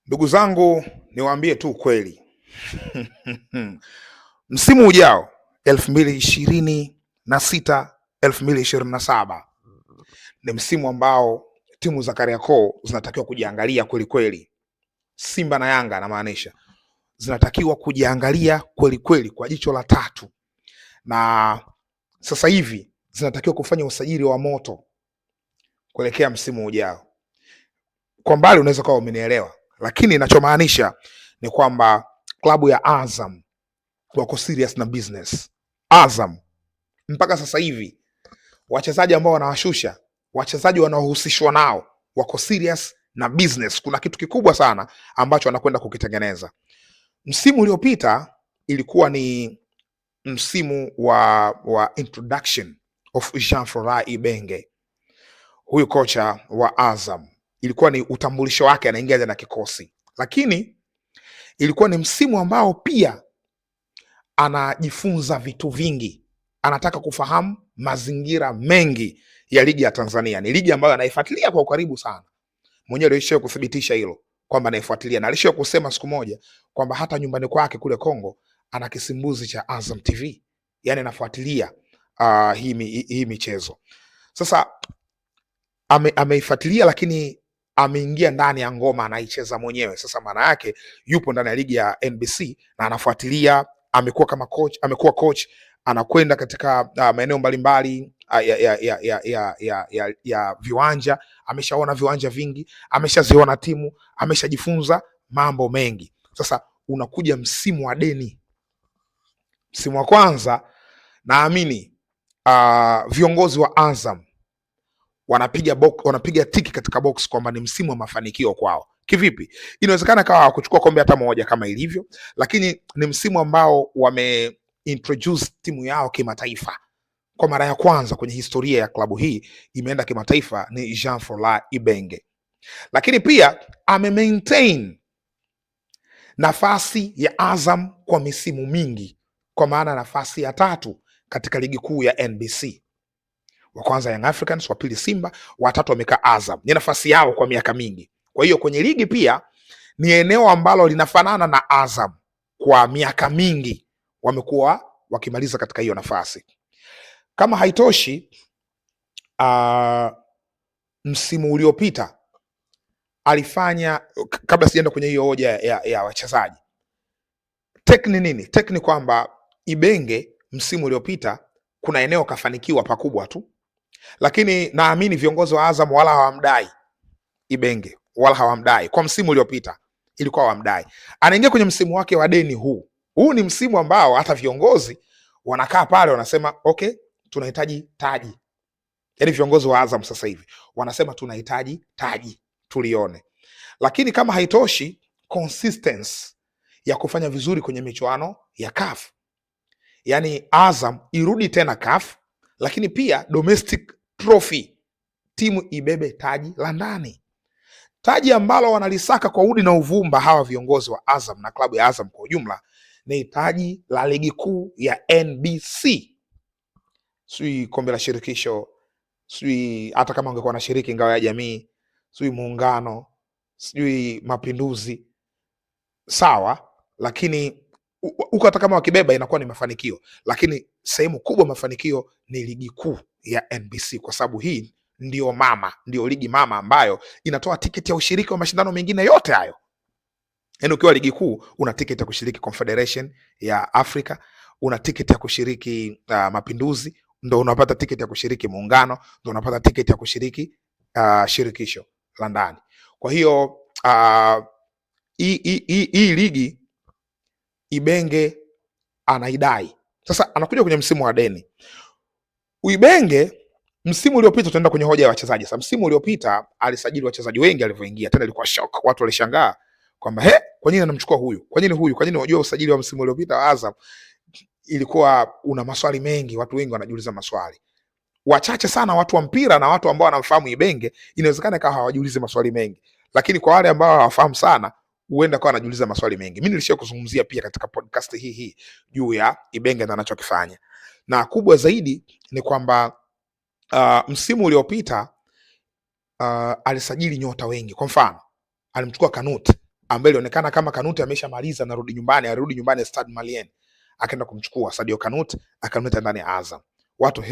Ndugu zangu, niwaambie tu ukweli. Msimu ujao 2026 2027 ni msimu ambao timu za Kariakoo zinatakiwa kujiangalia kweli kweli. Simba na Yanga namaanisha, zinatakiwa kujiangalia kweli kweli kwa jicho la tatu, na sasa hivi zinatakiwa kufanya usajili wa moto kuelekea msimu ujao. Kwa mbali unaweza kuwa umenielewa, lakini ninachomaanisha ni kwamba klabu ya Azam wako serious na business. Azam mpaka sasa hivi wachezaji ambao wanawashusha, wachezaji wanaohusishwa nao wako serious na business. Kuna kitu kikubwa sana ambacho wanakwenda kukitengeneza. Msimu uliopita ilikuwa ni msimu wa introduction of Jean Florent Ibenge, huyu kocha wa Azam. Ilikuwa ni utambulisho wake, anaingia na kikosi, lakini ilikuwa ni msimu ambao pia anajifunza vitu vingi, anataka kufahamu mazingira mengi ya ligi ya Tanzania. Ni ligi ambayo anaifuatilia kwa ukaribu sana. Mwenyewe alishawahi kuthibitisha hilo kwamba anaifuatilia, na alishawahi kusema siku moja kwamba hata nyumbani kwake kule Kongo ana kisimbuzi cha Azam TV, yani anafuatilia hii michezo. Sasa ameifuatilia, lakini ameingia ndani ya ngoma, anaicheza mwenyewe. Sasa maana yake yupo ndani ya ligi ya NBC na anafuatilia. Amekuwa kama coach, amekuwa coach, anakwenda katika maeneo mbalimbali ya viwanja. Ameshaona viwanja vingi, ameshaziona timu, ameshajifunza mambo mengi. Sasa unakuja msimu wa deni. Msimu wa kwanza naamini viongozi wa Azam wanapiga tiki katika box kwamba ni msimu wa mafanikio kwao. Kivipi? Inawezekana kawa hawakuchukua kombe hata moja kama ilivyo, lakini ni msimu ambao wameintroduce timu yao kimataifa. Kwa mara ya kwanza kwenye historia ya klabu hii imeenda kimataifa ni Jean Florent Ibenge. Lakini pia maintain nafasi ya Azam kwa misimu mingi, kwa maana nafasi ya 3 katika ligi kuu ya NBC. Wa kwanza Young Africans, wa pili Simba, wa 3 wamekaa Azam. Ni nafasi yao kwa miaka mingi. Kwa hiyo kwenye ligi pia ni eneo ambalo linafanana na Azam. Kwa miaka mingi wamekuwa wakimaliza katika hiyo nafasi. Kama haitoshi, msimu uliopita alifanya, kabla sijaenda kwenye hiyo hoja ya wachezaji, tekni nini? Tekni kwamba Ibenge msimu uliopita kuna eneo kafanikiwa pakubwa tu, lakini naamini viongozi wa Azam wala hawamdai Ibenge, wala hawamdai. Kwa msimu uliopita ilikuwa hawamdai. Anaingia kwenye msimu wake wa deni huu. Huu ni msimu ambao hata viongozi wanakaa pale wanasema okay, tunahitaji taji. Yaani viongozi wa Azam sasa hivi wanasema tunahitaji taji tulione. Lakini kama haitoshi, consistency ya kufanya vizuri kwenye michuano ya CAF. Yaani Azam irudi tena CAF, lakini pia domestic trophy, timu ibebe taji la ndani, taji ambalo wanalisaka kwa udi na uvumba hawa viongozi wa Azam na klabu ya Azam kwa ujumla, ni taji la ligi kuu ya NBC. Sui kombe la shirikisho, sui hata kama ungekuwa na shiriki ngao ya jamii, sui muungano, sui mapinduzi, sawa, lakini huko hata kama wakibeba inakuwa ni mafanikio, lakini sehemu kubwa mafanikio ni ligi kuu ya NBC, kwa sababu hii ndio mama, ndio ligi mama ambayo inatoa tiketi ya ushiriki wa mashindano mengine yote hayo. Yaani ukiwa ligi kuu una tiketi ya kushiriki Confederation ya Afrika, una tiketi ya kushiriki mapinduzi, ndo unapata tiketi ya kushiriki muungano, ndo unapata tiketi ya kushiriki shirikisho la ndani. Kwa hiyo hii ligi Ibenge anaidai. Sasa anakuja kwenye msimu wa deni. Ibenge msimu uliopita, tunaenda kwenye hoja ya wachezaji. Sasa msimu uliopita alisajili wachezaji wengi alivyoingia, tena ilikuwa shock. Watu walishangaa kwamba kwa nini anamchukua huyu? Kwa nini huyu? Kwa nini? Unajua usajili wa msimu uliopita wa Azam ilikuwa una maswali mengi, watu wengi wanajiuliza maswali. Wachache sana watu wa mpira na watu ambao wanamfahamu Ibenge inawezekana kama hawajiulizi maswali mengi, lakini kwa wale ambao hawafahamu sana huenda kwa anajiuliza maswali mengi. Mimi nilishia kuzungumzia pia katika podcast hii juu ya Ibenge na anachokifanya, na kubwa zaidi ni kwamba msimu uliopita alisajili nyota wengi. Kwa mfano alimchukua Kanute ambaye ilionekana kama Kanute ameshamaliza na rudi nyumbani, arudi nyumbani Stade Malien, akaenda kumchukua Sadio Kanute akamleta ndani ya Azam. Watu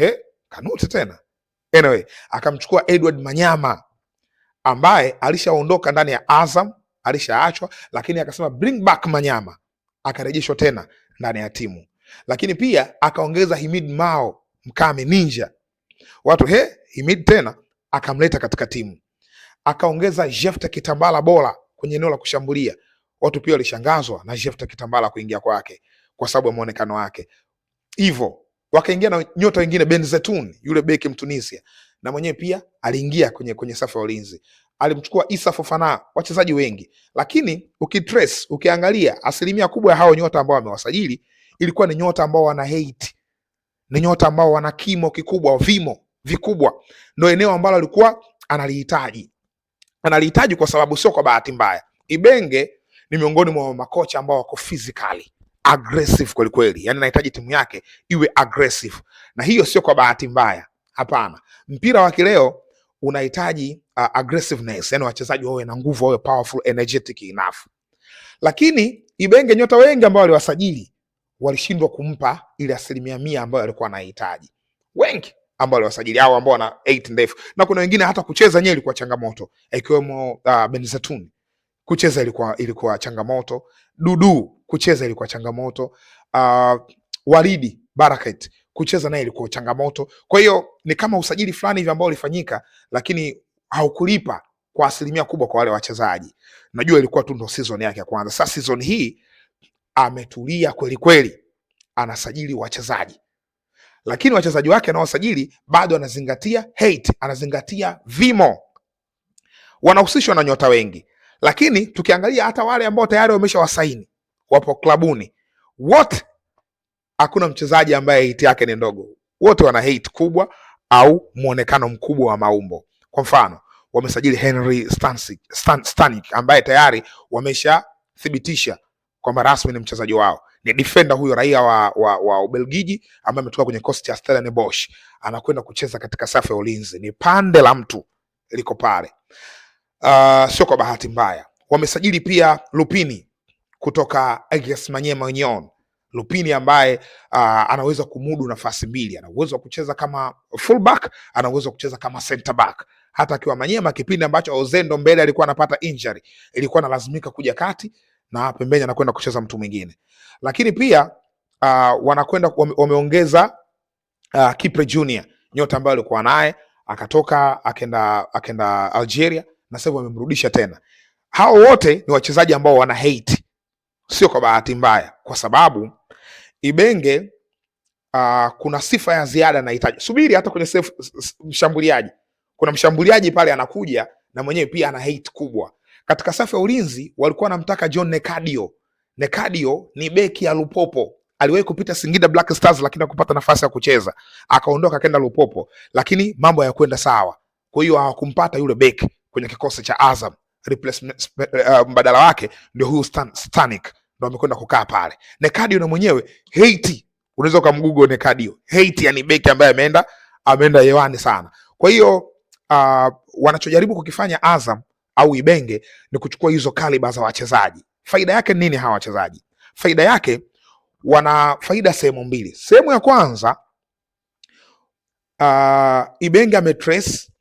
Kanute tena. Anyway, akamchukua Edward Manyama ambaye alishaondoka ndani ya Azam, alishaachwa, lakini akasema bring back Manyama, akarejeshwa tena ndani ya timu. Lakini pia akaongeza Himid Mao Mkame Ninja. Watu Himid tena akamleta katika timu. Akaongeza Jefta Kitambala Bola kwenye eneo la kushambulia. Watu pia walishangazwa na Jefta Kitambala kuingia kwake kwa sababu ya muonekano wake. Hivyo wakaingia na nyota wengine, Ben Zetun yule beki Mtunisia, na mwenyewe pia aliingia kwenye safu ya ulinzi. Alimchukua Issa Fofana, wachezaji wengi. Lakini ukitrace, ukiangalia asilimia kubwa ya hao nyota ambao wamewasajili ilikuwa ni nyota ambao wana hate. Ni nyota ambao wana kimo kikubwa, vimo vikubwa. Ndio eneo ambalo alikuwa analihitaji. Analihitaji kwa sababu sio kwa bahati mbaya. Ibenge ni miongoni mwa makocha ambao wako physically aggressive kweli kweli. Yaani anahitaji timu yake iwe aggressive. Na hiyo sio kwa bahati mbaya. Hapana. Mpira wa kileo unahitaji aggressiveness, yani wachezaji wawe na nguvu, wawe powerful, energetic enough. Lakini Ibenge nyota wengi ambao waliwasajili walishindwa kumpa ile 100% ambayo alikuwa anahitaji. Wengi ambao waliwasajili hao ambao wana 8 ndefu, na kuna wengine hata kucheza nyewe ilikuwa changamoto, ikiwemo Ben Zetun. Kucheza ilikuwa changamoto, Dudu kucheza ilikuwa changamoto, Waridi Barakat kucheza naye ilikuwa changamoto. Kwa hiyo ni kama usajili fulani hivi ambao ulifanyika, lakini haukulipa kwa 100% kubwa kwa wale wachezaji. Najua ilikuwa tu ndo season yake ya kwanza. Sasa season hii ametulia kweli kweli, anasajili wachezaji, lakini wachezaji wake anaosajili bado anazingatia hate, anazingatia vimo, wanahusishwa na nyota wengi. Lakini tukiangalia hata wale ambao tayari wameshawasaini wapo klabuni, wote hakuna mchezaji ambaye hate yake ni ndogo. Wote wana hate kubwa au muonekano mkubwa wa maumbo. Kwa mfano, wamesajili Henry Stanik ambaye tayari wameshathibitisha kwamba rasmi ni mchezaji wao. Ni defender huyo, raia wa Ubelgiji ambaye ametoka kwenye kosti ya Stellenbosch, anakwenda kucheza katika safu ya ulinzi. Ni pande la mtu liko pale. Sio kwa bahati mbaya. Wamesajili pia Lupini kutoka AS Maniema Union. Lupini ambaye anaweza kumudu nafasi mbili, ana uwezo wa kucheza kama fullback, ana uwezo wa kucheza kama center back. Hata akiwa Maniema, kipindi ambacho Ozendo mbele alikuwa anapata injury, ilikuwa analazimika kuja kati na pembeni anakwenda kucheza mtu mwingine. Lakini pia wameongeza Kipre Junior, nyota ambaye alikuwa naye akatoka akaenda Algeria na sasa wamemrudisha tena. Hao wote ni wachezaji ambao wana hate, sio kwa bahati mbaya, kwa sababu Ibenge kuna sifa ya ziada anahitaji. Subiri hata kwenye mshambuliaji. Kuna mshambuliaji pale anakuja na mwenyewe pia ana hate kubwa. Katika safu ya ulinzi walikuwa wanamtaka John Nekadio. Nekadio ni beki ya Lupopo. Aliwahi kupita Singida Black Stars lakini hakupata nafasi ya kucheza. Akaondoka akaenda Lupopo, lakini mambo hayakwenda sawa. Kwa hiyo hawakumpata yule beki kwenye kikosi cha Azam. Replacement mbadala wake ndio huyu Stanik, ndio amekwenda kukaa pale. Nekadio na mwenyewe hate, unaweza kumgoogle Nekadio. Hate yani beki ambaye ameenda hewani sana. Kwa hiyo wanachojaribu kukifanya Azam au Ibenge ni kuchukua hizo kaliba za wachezaji. Faida yake nini hawa wachezaji? Faida yake, wana faida sehemu mbili. Sehemu ya kwanza, Ibenge ametrace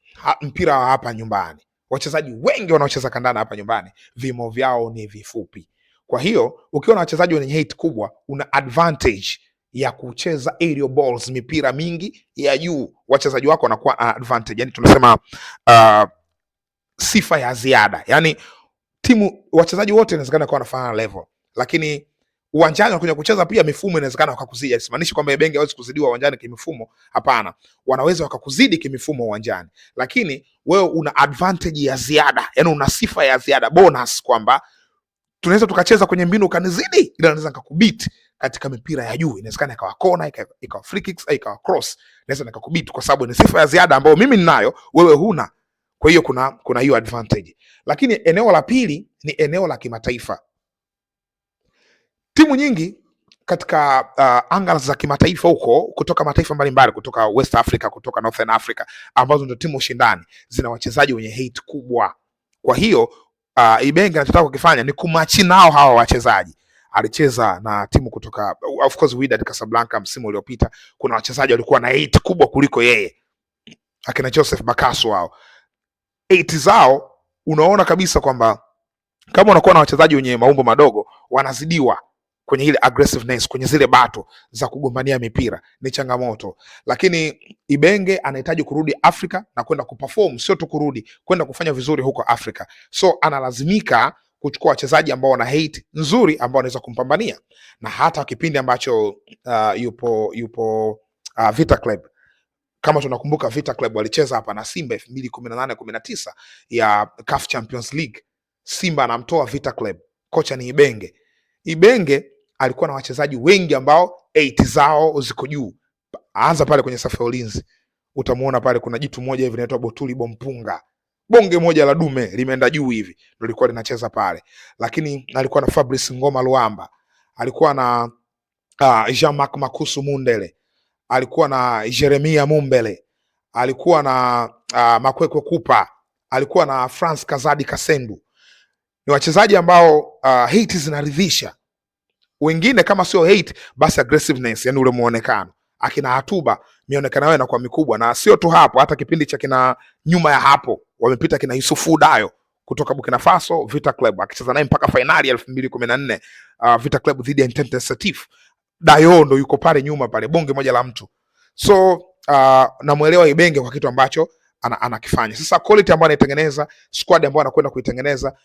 mpira wa hapa nyumbani. Wachezaji wengi wanaocheza kandanda hapa nyumbani vimo vyao ni vifupi. Kwa hiyo ukiwa na wachezaji wenye hate kubwa, una advantage ya kucheza aerial balls, mipira mingi ya juu. Wachezaji wako wanakuwa advantage, yani tunasema sifa ya ziada. Yani timu, wachezaji wote inawezekana kwa wanafanana level, lakini uwanjani wanakuja kucheza pia mifumo inawezekana wakakuzidi. Simaanishi kwamba Ibenge hawezi kuzidiwa uwanjani kimifumo, hapana. Wanaweza wakakuzidi kimifumo uwanjani, lakini wewe una advantage ya ziada, yani una sifa ya ziada, bonus, kwamba tunaweza tukacheza kwenye mbinu kanizidi, ila naweza nikakubit katika mipira ya juu. Inawezekana ikawa kona, ikawa free kicks, ikawa cross, naweza nikakubit kwa sababu ni sifa ya ziada ambayo mimi ninayo, wewe huna. Kwa hiyo kuna hiyo advantage. Lakini eneo la pili ni eneo la kimataifa. Timu nyingi katika anga za kimataifa huko, kutoka mataifa mbalimbali, kutoka West Africa, kutoka Northern Africa, ambazo ndio timu shindani, zina wachezaji wenye hate kubwa. Kwa hiyo Ibenge anachotaka kukifanya ni kumachi nao hawa wachezaji. Alicheza na timu kutoka of course Wydad Casablanca msimu uliopita. Kuna wachezaji walikuwa na 8 kubwa kuliko yeye, akina Joseph Bakasu wao 8 zao. Unaona kabisa kwamba kama unakuwa na wachezaji wenye maumbo madogo wanazidiwa kwenye ile aggressiveness, kwenye zile bato za kugombania mipira, ni changamoto. Lakini Ibenge anahitaji kurudi Afrika na kwenda kuperform, sio tu kurudi, kwenda kufanya vizuri huko Afrika. So analazimika kuchukua wachezaji ambao wana hate nzuri, ambao wanaweza kumpambania. Na hata kipindi ambacho yupo Vita Club, kama tunakumbuka Vita Club walicheza hapa na Simba 2018-19 ya CAF Champions League. Simba anamtoa Vita Club, kocha ni Ibenge. Ibenge alikuwa na wachezaji wengi ambao 8 zao ziko juu. Anza pale kwenye safu ya ulinzi, utamuona pale kuna jitu moja hivi linaitwa Botuli Bompunga, bonge moja la dume limeenda juu hivi, ndio lilikuwa linacheza pale. Lakini alikuwa na Fabrice Ngoma Luamba, alikuwa na Jean-Marc Makusu Mundele, alikuwa na Jeremia Mumbele, alikuwa na Makwekwe Kupa, alikuwa na France Kazadi Kasendu. Ni wachezaji ambao hate zinaridhisha. Wengine kama sio hate basi aggressiveness, yani ule muonekano. Akina Hatuba mionekano yao inakuwa mikubwa, na sio tu hapo, hata kipindi cha kina nyuma ya hapo wamepita kina Yusufu Dayo kutoka Burkina Faso, Vita Club akicheza naye mpaka finali ya 2014 Vita Club dhidi ya Entente Setif. Dayo ndo yuko pale nyuma pale, bonge moja la mtu. So namuelewa Ibenge kwa kitu ambacho anakifanya. Sasa quality ambayo anaitengeneza, squad ambayo anakwenda kuitengeneza,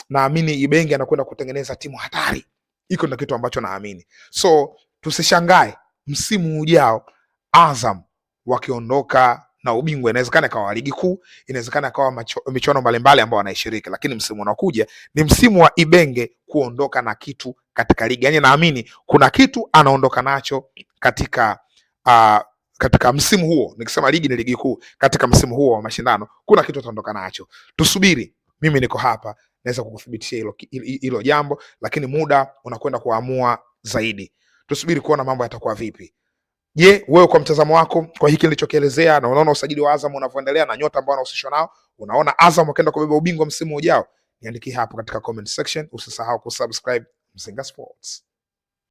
naamini Ibenge anakwenda kutengeneza timu hatari. Iko ndio kitu ambacho naamini. So tusishangae msimu ujao Azam wakiondoka na ubingwa. Inawezekana ikawa ligi kuu, inawezekana ikawa michuano mbalimbali ambao wanaishiriki, lakini msimu unaokuja ni msimu wa Ibenge kuondoka na kitu katika ligi. Yani naamini kuna kitu anaondoka nacho katika msimu huo. Nikisema ligi ni ligi kuu, katika msimu huo wa mashindano kuna kitu ataondoka nacho. Tusubiri, mimi niko hapa naweza kukuthibitishia hilo jambo, lakini muda unakwenda kuamua zaidi. Tusubiri kuona mambo yatakuwa vipi. Je, wewe kwa mtazamo wako kwa hiki nilichokielezea, na unaona usajili wa Azam unavyoendelea na nyota ambao wanahusishwa nao, unaona Azam wakaenda kubeba ubingwa msimu ujao? Niandikie hapo katika comment section. Usisahau kusubscribe Mzinga Sports.